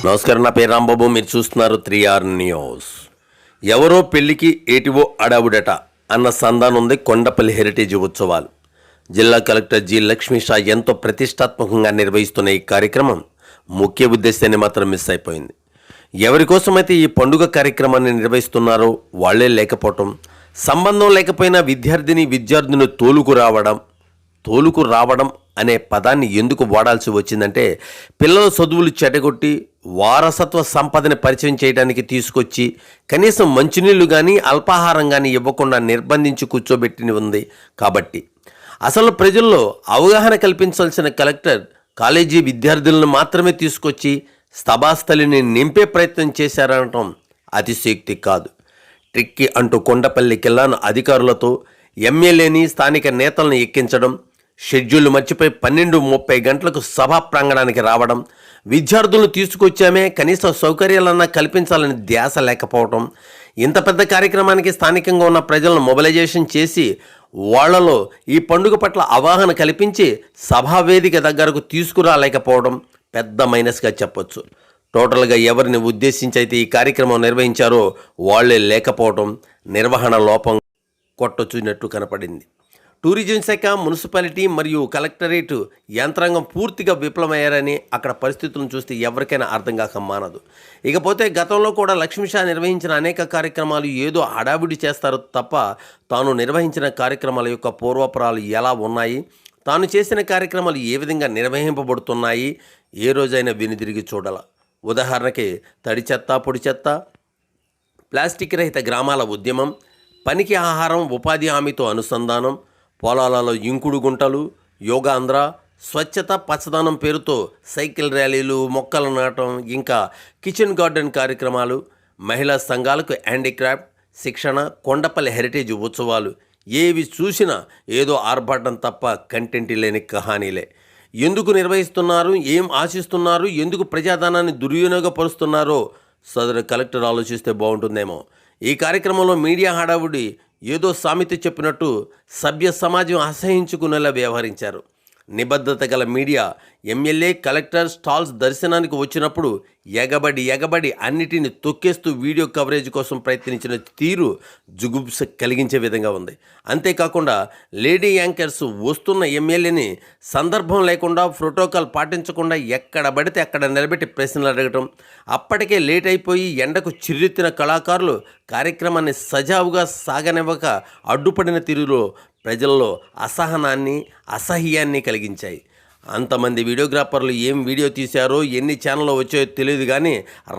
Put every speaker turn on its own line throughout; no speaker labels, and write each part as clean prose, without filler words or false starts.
నమస్కారం, నా పేరు రాంబాబు. మీరు చూస్తున్నారు 3R న్యూస్. ఎవరో పెళ్లికి ఏటివో అడావుడట అన్న సంధానం ఉంది కొండపల్లి హెరిటేజ్ ఉత్సవాలు. జిల్లా కలెక్టర్ జి లక్ష్మీషా ఎంతో ప్రతిష్టాత్మకంగా నిర్వహిస్తున్న ఈ కార్యక్రమం ముఖ్య ఉద్దేశాన్ని మాత్రం మిస్ అయిపోయింది. ఎవరి కోసమైతే ఈ పండుగ కార్యక్రమాన్ని నిర్వహిస్తున్నారో వాళ్లే లేకపోవటం, సంబంధం లేకపోయినా విద్యార్థిని తోలుకు రావడం అనే పదాన్ని ఎందుకు వాడాల్సి వచ్చిందంటే, పిల్లల చదువులు చెడగొట్టి వారసత్వ సంపదని పరిచయం చేయడానికి తీసుకొచ్చి కనీసం మంచినీళ్లు కానీ అల్పాహారం కానీ ఇవ్వకుండా నిర్బంధించి కూర్చోబెట్టి ఉంది. కాబట్టి అసలు ప్రజల్లో అవగాహన కల్పించాల్సిన కలెక్టర్ కాలేజీ విద్యార్థులను మాత్రమే తీసుకొచ్చి స్తభాస్థలిని నింపే ప్రయత్నం చేశారనటం అతిశయోక్తి కాదు. ట్రిక్కి అంటూ కొండపల్లి కిల్లాను అధికారులతో ఎమ్మెల్యేని స్థానిక నేతలను ఎక్కించడం, షెడ్యూల్ మర్చిపోయి 12:30 గంటలకు సభా ప్రాంగణానికి రావడం, విద్యార్థులను తీసుకొచ్చామే కనీస సౌకర్యాలన్నా కల్పించాలని ధ్యాస లేకపోవడం, ఇంత పెద్ద కార్యక్రమానికి స్థానికంగా ఉన్న ప్రజలను మొబిలైజేషన్ చేసి వాళ్లలో ఈ పండుగ పట్ల అవగాహన కల్పించి సభావేదిక దగ్గరకు తీసుకురాలేకపోవడం పెద్ద మైనస్గా చెప్పొచ్చు. టోటల్గా ఎవరిని ఉద్దేశించి అయితే ఈ కార్యక్రమం నిర్వహించారో వాళ్లే లేకపోవడం నిర్వహణ లోపం కొట్టొచ్చినట్టు కనపడింది. టూరిజం శాఖ, మున్సిపాలిటీ మరియు కలెక్టరేట్ యంత్రాంగం పూర్తిగా విఫలమయ్యారని అక్కడ పరిస్థితులను చూస్తే ఎవరికైనా అర్థం కాక మానదు. ఇకపోతే గతంలో కూడా లక్ష్మీషా నిర్వహించిన అనేక కార్యక్రమాలు ఏదో హడావిడి చేస్తారు తప్ప తాను నిర్వహించిన కార్యక్రమాల యొక్క పూర్వపురాలు ఎలా ఉన్నాయి, తాను చేసిన కార్యక్రమాలు ఏ విధంగా నిర్వహింపబడుతున్నాయి ఏ రోజైనా వెనుదిరిగి చూడాల. ఉదాహరణకి తడి చెత్త, పొడి చెత్త, ప్లాస్టిక్ రహిత గ్రామాల ఉద్యమం, పనికి ఆహారం, ఉపాధి హామీతో అనుసంధానం, పొలాలలో ఇంకుడు గుంటలు, యోగాంధ్ర, స్వచ్ఛత పచ్చదనం పేరుతో సైకిల్ ర్యాలీలు, మొక్కలు నాటం, ఇంకా కిచెన్ గార్డెన్ కార్యక్రమాలు, మహిళా సంఘాలకు హ్యాండీక్రాఫ్ట్ శిక్షణ, కొండపల్లి హెరిటేజ్ ఉత్సవాలు ఏవి చూసినా ఏదో ఆర్భాటం తప్ప కంటెంట్ లేని కహానీలే. ఎందుకు నిర్వహిస్తున్నారు, ఏం ఆశిస్తున్నారు, ఎందుకు ప్రజాధనాన్ని దుర్వినియోగపరుస్తున్నారో సదరు కలెక్టర్ ఆలోచిస్తే బాగుంటుందేమో. ఈ కార్యక్రమంలో మీడియా హడావుడి ఏదో సామెత చెప్పినట్టు సభ్య సమాజం అసహించుకునేలా వ్యవహరించారు. నిబద్ధత గల మీడియా ఎమ్మెల్యే, కలెక్టర్ స్టాల్స్ దర్శనానికి వచ్చినప్పుడు ఎగబడి అన్నిటిని తొక్కేస్తూ వీడియో కవరేజ్ కోసం ప్రయత్నించిన తీరు జుగుప్స కలిగించే విధంగా ఉంది. అంతేకాకుండా లేడీ యాంకర్స్ వస్తున్న ఎమ్మెల్యేని సందర్భం లేకుండా, ప్రోటోకాల్ పాటించకుండా ఎక్కడ పడితే అక్కడ నిలబెట్టి ప్రశ్నలు అడగటం, అప్పటికే లేట్ అయిపోయి ఎండకు చిర్రెత్తిన కళాకారులు కార్యక్రమాన్ని సజావుగా సాగనివ్వక అడ్డుపడిన తీరులో ప్రజల్లో అసహనాన్ని, అసహ్యాన్ని కలిగించాయి. అంతమంది వీడియోగ్రాఫర్లు ఏం వీడియో తీశారో, ఎన్ని ఛానల్లో వచ్చాయో తెలియదు కానీ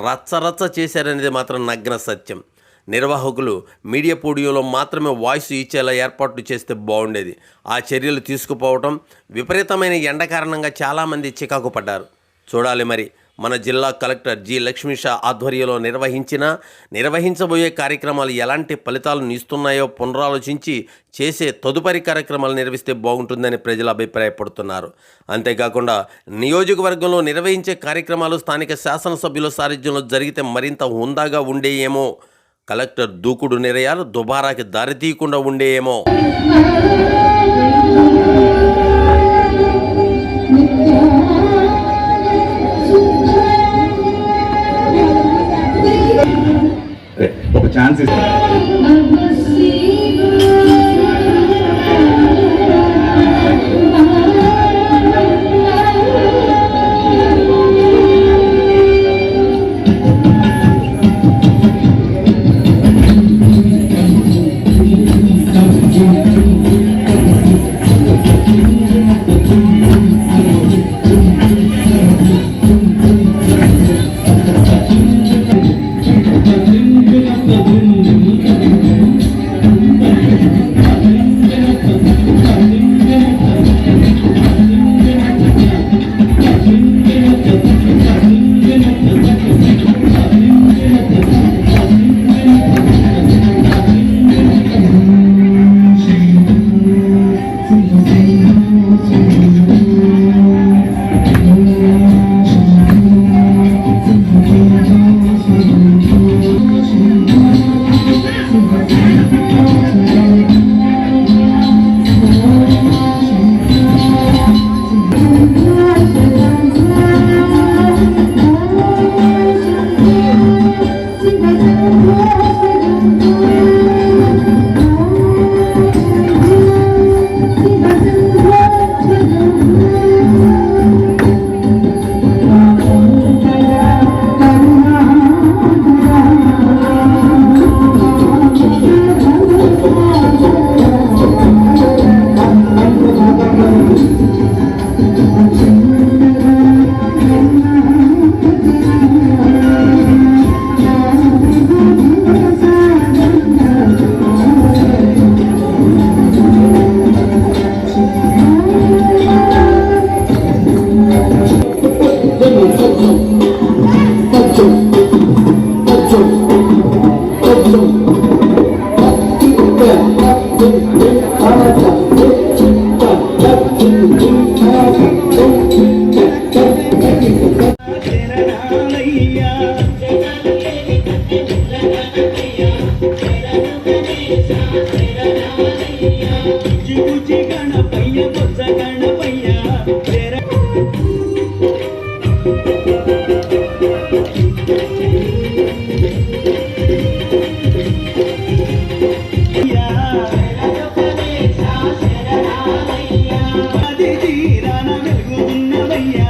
రచ్చ చేశారనేది మాత్రం నగ్న సత్యం. నిర్వాహకులు మీడియా పోడియోలో మాత్రమే వాయిస్ ఇచ్చేలా ఏర్పాట్లు చేస్తే బాగుండేది. ఆ చర్యలు తీసుకుపోవటం, విపరీతమైన ఎండ కారణంగా చాలామంది చికాకు పడ్డారు. చూడాలి మరి మన జిల్లా కలెక్టర్ జి లక్ష్మీషా ఆధ్వర్యంలో నిర్వహించబోయే కార్యక్రమాలు ఎలాంటి ఫలితాలను ఇస్తున్నాయో పునరాలోచించి చేసే తదుపరి కార్యక్రమాలు నిర్వహిస్తే బాగుంటుందని ప్రజలు అభిప్రాయపడుతున్నారు. అంతేకాకుండా నియోజకవర్గంలో నిర్వహించే కార్యక్రమాలు స్థానిక శాసనసభ్యుల సారథ్యంలో జరిగితే మరింత హుందాగా ఉండేయేమో, కలెక్టర్ దూకుడు నిర్ణయాలు దుబారాకి దారితీయకుండా ఉండేయేమో.
ఒక ఛాన్స్
బుజ్జి బుజ్జి గణపయ్య బొజ్జ గణపయ్య అది తీరాన వెలుగుతున్నవయ్యా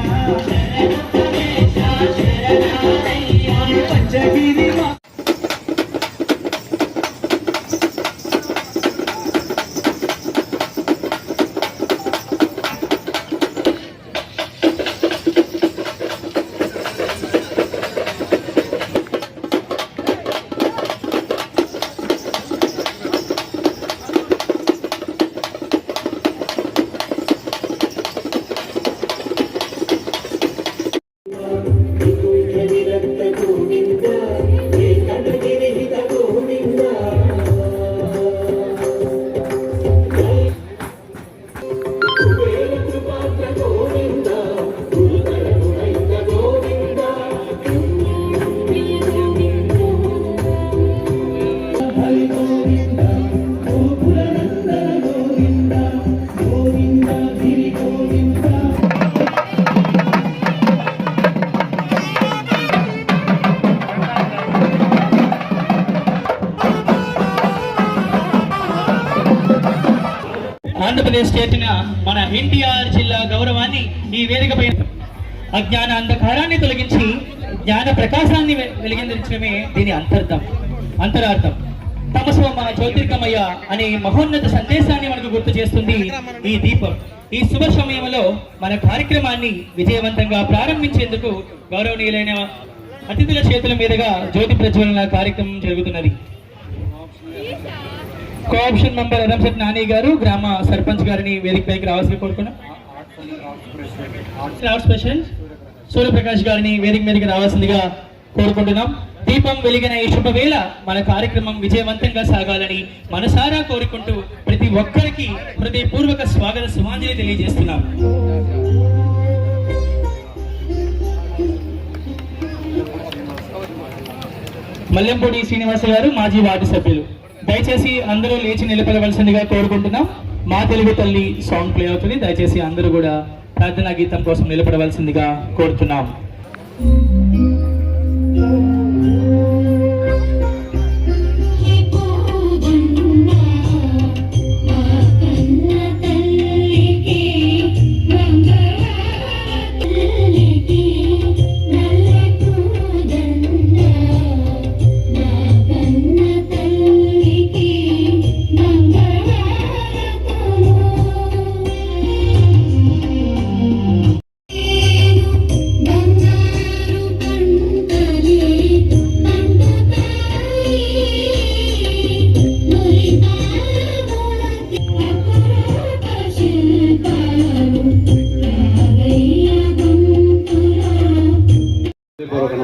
పంచగిరి ఆంధ్రప్రదేశ్ చేసిన మన ఎన్టీఆర్ జిల్లా గౌరవాన్ని ఈ వేదికపై అజ్ఞాన అంధకారాన్ని తొలగించి జ్ఞాన ప్రకాశాన్ని వెలిగించడమే దీని అంతరార్థం తమసోమ జ్యోతిర్గమయ అనే మహోన్నత సందేశాన్ని మనకు గుర్తు చేస్తుంది ఈ దీపం. ఈ శుభ సమయంలో మన కార్యక్రమాన్ని విజయవంతంగా ప్రారంభించేందుకు గౌరవనీయులైన అతిథుల చేతుల మీదుగా జ్యోతి ప్రజ్వలన కార్యక్రమం జరుగుతున్నది. కోఆప్షన్ మెంబర్ ఎరంశెట్టి నాని గారు గ్రామ సర్పంచ్ గారిని వేదికపైకి రావాల్సి కోరుకున్నాం. ఆర్ట్ స్పెషల్ సూర్యప్రకాష్ గారిని వేదిక మీదకి రావాల్సిందిగా కోరుకుంటున్నాం. దీపం వెలిగిన ఈ శుభవేళ మన కార్యక్రమం విజయవంతంగా సాగాలని మనసారా కోరుకుంటూ ప్రతి ఒక్కరికి హృదయపూర్వక స్వాగత సుమాంజలి తెలియజేస్తున్నాం. మల్లెంపూడి శ్రీనివాస గారు మాజీ వార్డు సభ్యులు, దయచేసి అందరూ లేచి నిలబడవలసిందిగా కోరుకుంటున్నాం. మా తెలుగు తల్లి సాంగ్ ప్లే అవుతుంది, దయచేసి అందరూ కూడా ప్రార్థనా గీతం కోసం నిలబడవలసిందిగా కోరుతున్నాం.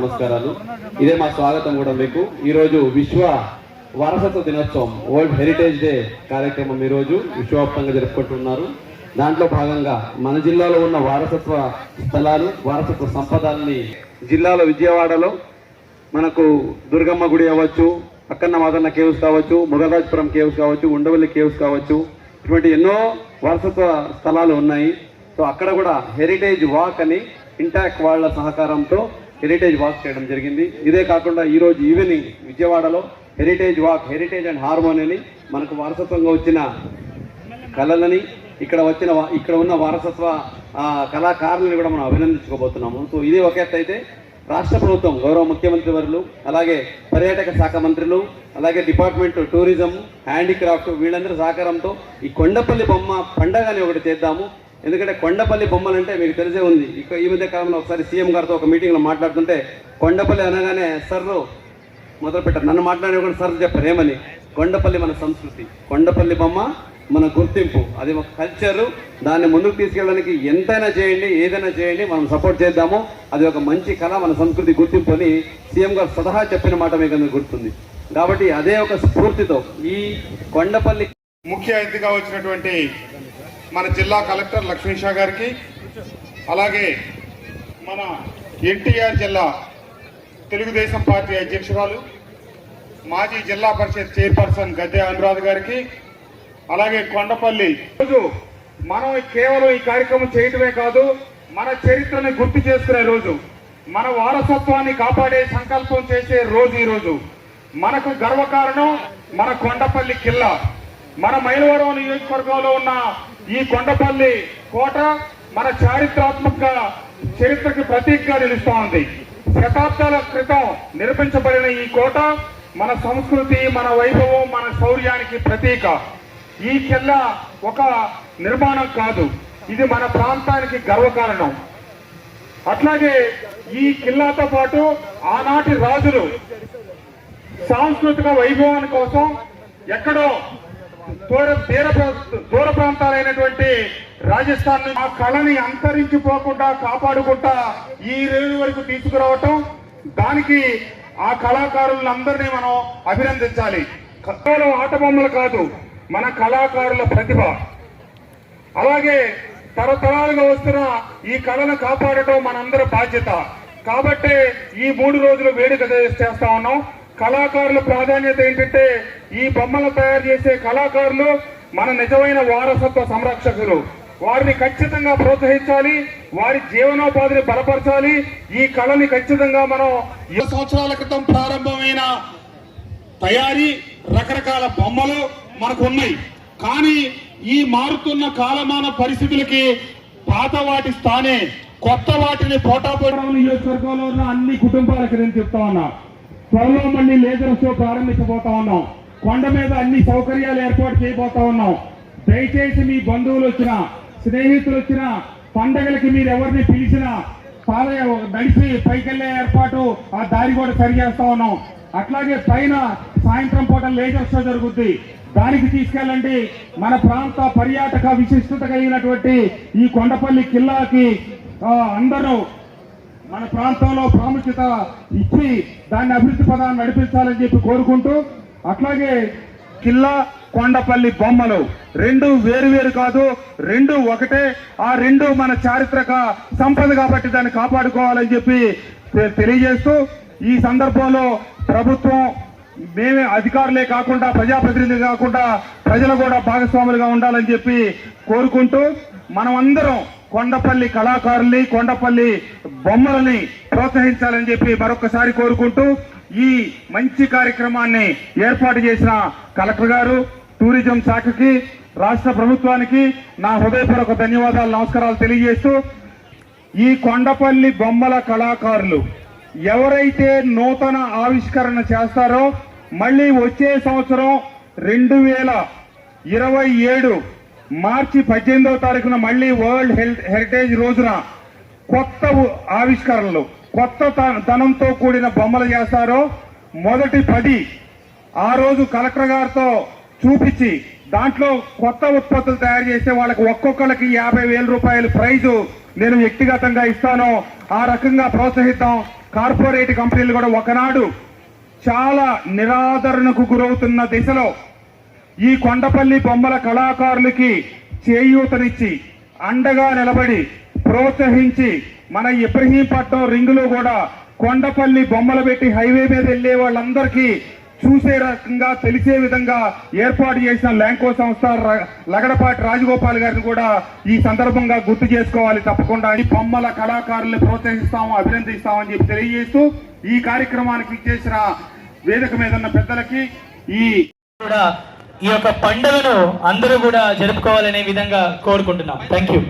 నమస్కారాలు. ఇదే మా స్వాగతం కూడా మీకు. ఈరోజు విశ్వ వారసత్వ దినోత్సవం, వరల్డ్ హెరిటేజ్ డే కార్యక్రమం ఈరోజు విశ్వవ్యాప్తంగా జరుపుకుంటున్నారు. దాంట్లో భాగంగా మన జిల్లాలో ఉన్న వారసత్వ స్థలాలు, వారసత్వ సంపదల్ని జిల్లాలో విజయవాడలో మనకు దుర్గమ్మ గుడి అవ్వచ్చు, అక్కన్న మాదన్న కేవ్స్ కావచ్చు, మొగరాజపురం కేవ్స్ కావచ్చు, ఉండవల్లి కేవ్స్ కావచ్చు, ఇటువంటి ఎన్నో వారసత్వ స్థలాలు ఉన్నాయి. సో అక్కడ కూడా హెరిటేజ్ వాక్ అని ఇంటాక్ వాళ్ళ సహకారంతో హెరిటేజ్ వాక్ చేయడం జరిగింది. ఇదే కాకుండా ఈరోజు ఈవినింగ్ విజయవాడలో heritage walk, heritage and harmony అని మనకు వారసత్వంగా వచ్చిన కళలని ఇక్కడ ఉన్న వారసత్వ కళాకారులను కూడా మనం అభినందించుకోబోతున్నాము. సో ఇది ఒక ఎత్తు అయితే, రాష్ట్ర ప్రభుత్వం గౌరవ ముఖ్యమంత్రి వర్యులు, అలాగే పర్యాటక శాఖ మంత్రులు, అలాగే డిపార్ట్మెంట్ టూరిజం, హ్యాండీక్రాఫ్ట్ వీళ్ళందరి సహకారంతో ఈ కొండపల్లి బొమ్మ పండగని ఒకటి చేద్దాము. ఎందుకంటే కొండపల్లి బొమ్మలు అంటే మీకు తెలిసే ఉంది. ఈ మధ్య కాలంలో ఒకసారి సీఎం గారితో ఒక మీటింగ్లో మాట్లాడుతుంటే కొండపల్లి అనగానే సర్రు మొదలుపెట్టారు. నన్ను మాట్లాడే సర్ చెప్పారు ఏమని, కొండపల్లి మన సంస్కృతి, కొండపల్లి బొమ్మ మన గుర్తింపు, అది ఒక కల్చరు. దాన్ని ముందుకు తీసుకెళ్ళడానికి ఎంతైనా చేయండి, ఏదైనా చేయండి, మనం సపోర్ట్ చేద్దాము. అది ఒక మంచి కళ, మన సంస్కృతి గుర్తింపు అని సీఎం గారు స్వతహా చెప్పిన మాట మీకు అందరికీ గుర్తుంది. కాబట్టి అదే ఒక స్ఫూర్తితో ఈ కొండపల్లి
ముఖ్య అతిథిగా వచ్చినటువంటి మన జిల్లా కలెక్టర్ లక్ష్మీషా గారికి, అలాగే మన ఎన్టీఆర్ జిల్లా తెలుగుదేశం పార్టీ అధ్యక్షురాలు, మాజీ జిల్లా పరిషత్ చైర్పర్సన్ గద్దె అనురాధ గారికి, అలాగే కొండపల్లి. రోజు మనం కేవలం ఈ కార్యక్రమం చేయటమే కాదు, మన చరిత్రని గుర్తు చేసుకునే రోజు, మన వారసత్వాన్ని కాపాడే సంకల్పం చేసే రోజు ఈ రోజు. మనకు గర్వకారణం మన కొండపల్లి కిల్లా. మన మైలవరం నియోజకవర్గంలో ఉన్న ఈ కొండపల్లి కోట మన చారిత్రాత్మక చరిత్రకి ప్రతీకగా నిలుస్తూ ఉంది. శతాబ్దాల క్రితం నిర్మించబడిన ఈ కోట మన సంస్కృతి, మన వైభవం, మన శౌర్యానికి ప్రతీక. ఈ కిల్లా ఒక నిర్మాణం కాదు, ఇది మన ప్రాంతానికి గర్వకారణం. అట్లాగే ఈ కిల్లాతో పాటు ఆనాటి రాజులు సాంస్కృతిక వైభవాని కోసం ఎక్కడో దూర ప్రాంతాలైనటువంటి రాజస్థాన్ ఆ కళని అంతరించిపోకుండా కాపాడుకుంటా ఈ రోజు వరకు తీసుకురావటం, దానికి ఆ కళాకారులందరినీ మనం అభినందించాలి. కేవలం ఆట బొమ్మలు కాదు, మన కళాకారుల ప్రతిభ. అలాగే తరతరాలుగా వస్తున్న ఈ కళను కాపాడటం మనందరి బాధ్యత. కాబట్టి ఈ 3 రోజులు వేడుక చేస్తా ఉన్నాం. కళాకారుల ప్రాధాన్యత ఏంటంటే, ఈ బొమ్మలు తయారు చేసే కళాకారులు మన నిజమైన వారసత్వ సంరక్షకులు. వారిని ఖచ్చితంగా ప్రోత్సహించాలి, వారి జీవనోపాధిని బలపరచాలి. ఈ కళని ఖచ్చితంగా మనం 7 సంవత్సరాల క్రితం ప్రారంభమైన తయారీ రకరకాల బొమ్మలు మనకు ఉన్నాయి. కానీ ఈ మారుతున్న కాలమాన పరిస్థితులకి పాత వాటి స్థానే కొత్త వాటిని పోటాపోవడం నియోజకవర్గంలో ఉన్న అన్ని కుటుంబాలకి నేను చెప్తా ఉన్నా. త్వరలో మళ్ళీ లేజర్ షో ప్రారంభించబోతా ఉన్నాం. కొండ మీద అన్ని సౌకర్యాలు ఏర్పాటు చేయబోతా ఉన్నాం. దయచేసి మీ బంధువులు వచ్చినా, స్నేహితులు వచ్చినా, పండగలకి మీరు ఎవరిని పిలిచినా నడిచి పైకెళ్లే ఏర్పాటు ఆ దారి కూడా సరి చేస్తా ఉన్నాం. అట్లాగే పైన సాయంత్రం పూట లేజర్ షో జరుగుద్ది, దానికి తీసుకెళ్ళండి. మన ప్రాంత పర్యాటక విశిష్టత కలిగినటువంటి ఈ కొండపల్లి కిల్లాకి అందరూ మన ప్రాంతంలో ప్రాముఖ్యత ఇచ్చి దాన్ని అభివృద్ధి పదాన్ని నడిపించాలని చెప్పి కోరుకుంటూ, అట్లాగే కిల్లా కొండపల్లి బొమ్మలు 2 వేరు కాదు, 2 ఒకటే. ఆ 2 మన చారిత్రక సంపద కాబట్టి దాన్ని కాపాడుకోవాలని చెప్పి తెలియజేస్తూ, ఈ సందర్భంలో ప్రభుత్వం మేమే అధికారులే కాకుండా, ప్రజాప్రతినిధులు కాకుండా ప్రజలు కూడా భాగస్వాములుగా ఉండాలని చెప్పి కోరుకుంటూ, మనం అందరం కొండపల్లి కళాకారుల్ని, కొండపల్లి బొమ్మలని ప్రోత్సహించాలని చెప్పి మరొకసారి కోరుకుంటూ, ఈ మంచి కార్యక్రమాన్ని ఏర్పాటు చేసిన కలెక్టర్ గారు, టూరిజం శాఖకి, రాష్ట్ర ప్రభుత్వానికి నా హృదయపూర్వక ధన్యవాదాలు, నమస్కారాలు తెలియజేస్తూ, ఈ కొండపల్లి బొమ్మల కళాకారులు ఎవరైతే నూతన ఆవిష్కరణ చేస్తారో మళ్ళీ వచ్చే సంవత్సరం 2027 మార్చి 18వ తారీఖున మళ్ళీ వరల్డ్ హెరిటేజ్ రోజున కొత్త ఆవిష్కరణలు, కొత్త ధనంతో కూడిన బొమ్మలు చేస్తారో మొదటి 10 ఆ రోజు కలెక్టర్ గారితో చూపించి దాంట్లో కొత్త ఉత్పత్తులు తయారు చేస్తే వాళ్ళకి ఒక్కొక్కరికి 50,000 రూపాయల ప్రైజు నేను వ్యక్తిగతంగా ఇస్తాను. ఆ రకంగా ప్రోత్సహిద్దాం. కార్పొరేట్ కంపెనీలు కూడా ఒకనాడు చాలా నిరాదరణకు గురవుతున్న దిశలో ఈ కొండపల్లి బొమ్మల కళాకారులకి చేయూతనిచ్చి అండగా నిలబడి ప్రోత్సహించి మన ఇబ్రహీంపట్నం రింగులో కూడా కొండపల్లి బొమ్మలు పెట్టి హైవే మీద వెళ్లే వాళ్ళందరికీ చూసే రకంగా తెలిసే విధంగా ఏర్పాటు చేసిన ల్యాంకో సంస్థ లగడపాటి రాజగోపాల్ గారిని కూడా ఈ సందర్భంగా గుర్తు చేసుకోవాలి. తప్పకుండా ఈ బొమ్మల కళాకారుల్ని ప్రోత్సహిస్తాము, అభినందిస్తామని చెప్పి తెలియజేస్తూ, ఈ కార్యక్రమానికి చేసిన వేదిక మీద ఉన్న పెద్దలకి ఈ
యొక్క పండుగను అందరూ కూడా జరుపుకోవాలనే విధంగా కోరుకుంటున్నాం. Thank you.